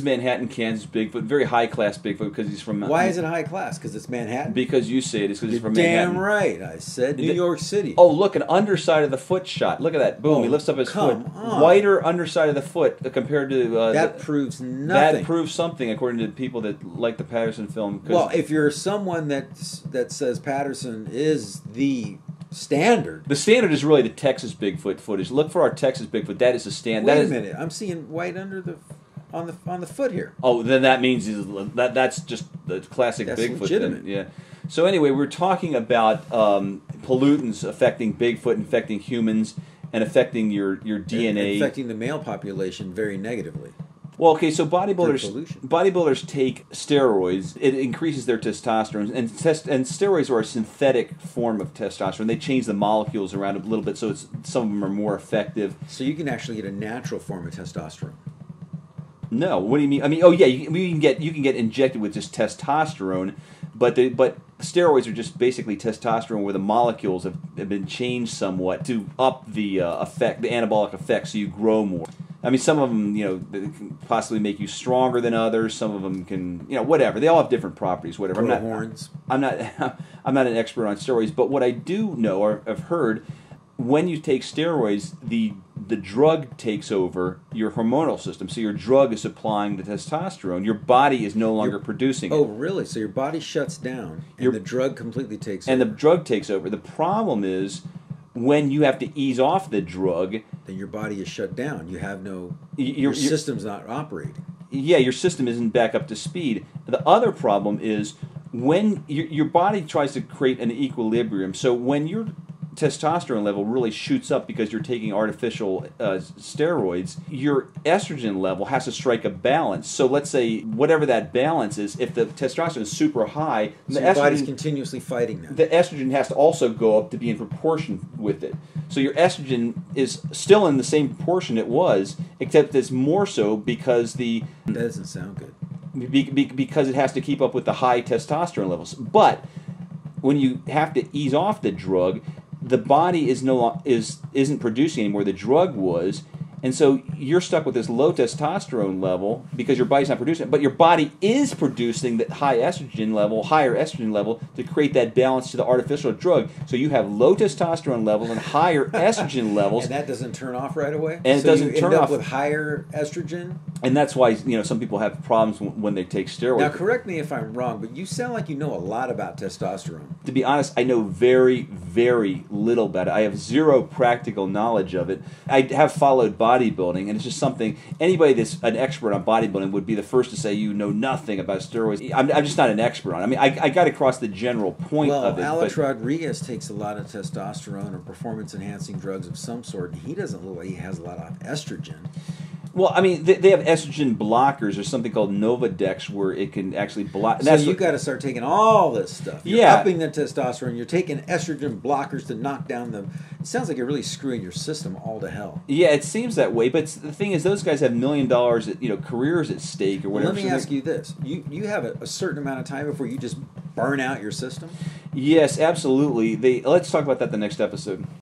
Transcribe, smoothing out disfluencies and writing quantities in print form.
Manhattan, Kansas Bigfoot, very high-class Bigfoot because he's from... Why is it high class? Because it's Manhattan? Because you say it is because he's from Damn Manhattan. right. I said New York City. Oh, look, an underside of the foot shot. Look at that. Boom, he lifts up his foot. Whiter underside of the foot compared to... that proves nothing. That proves something, according to people that like the Patterson film. Well, if you're someone that says Patterson is the standard... The standard is really the Texas Bigfoot footage. Look for our Texas Bigfoot. That is the standard. Wait a minute. I'm seeing white under the... on the foot here. Oh, then that means that's just the classic That's Bigfoot legitimate. thing. Yeah. So anyway, we're talking about pollutants affecting Bigfoot, affecting humans, and affecting your DNA. Affecting the male population very negatively. Well, okay, so bodybuilders take steroids. It increases their testosterone, and steroids are a synthetic form of testosterone. They change the molecules around a little bit, so some of them are more effective. So you can actually get a natural form of testosterone. No, what do you mean? I mean, oh yeah, you can get injected with just testosterone, but steroids are just basically testosterone where the molecules have been changed somewhat to up the anabolic effect, so you grow more. I mean, some of them, they can possibly make you stronger than others. Some of them can, whatever. They all have different properties. Whatever. Horns. I'm not an expert on steroids, but what I do know or have heard, when you take steroids, the drug takes over your hormonal system. So your drug is supplying the testosterone. Your body is no longer producing it. Oh, really? So your body shuts down, and the drug completely takes over. And the drug takes over. The problem is when you have to ease off the drug, then your body is shut down. You have no... Your system's not operating. Yeah, your system isn't back up to speed. The other problem is when your body tries to create an equilibrium. So when your testosterone level really shoots up because you're taking artificial steroids, your estrogen level has to strike a balance. So let's say whatever that balance is, if the testosterone is super high, so your body's continuously fighting that. The estrogen has to also go up to be in proportion with it. So your estrogen is still in the same proportion it was, except it's more so because that doesn't sound good. Because it has to keep up with the high testosterone levels. But when you have to ease off the drug, the body isn't producing anymore. The drug was, and so you're stuck with this low testosterone level because your body's not producing it. But your body is producing the higher estrogen level to create that balance to the artificial drug. So you have low testosterone levels and higher estrogen levels, and that doesn't turn off right away. And it doesn't turn off with higher estrogen. And that's why some people have problems when they take steroids. Now, correct me if I'm wrong, but you sound like you know a lot about testosterone. To be honest, I know very, very little about it. I have zero practical knowledge of it. I have followed bodybuilding, and it's just something anybody that's an expert on bodybuilding would be the first to say you know nothing about steroids. I'm just not an expert on it. I mean, I got across the general point of it. Alex Rodriguez takes a lot of testosterone or performance-enhancing drugs of some sort, and he doesn't look like he has a lot of estrogen. Well, I mean, they have estrogen blockers. There's something called Novadex where it can actually block. So you got to start taking all this stuff. You're yeah, upping the testosterone. You're taking estrogen blockers to knock down the. It sounds like you're really screwing your system all to hell. Yeah, it seems that way. But the thing is, those guys have $1 million, careers at stake or whatever. Let me ask you this: you have a certain amount of time before you just burn out your system? Yes, absolutely. Let's talk about that the next episode.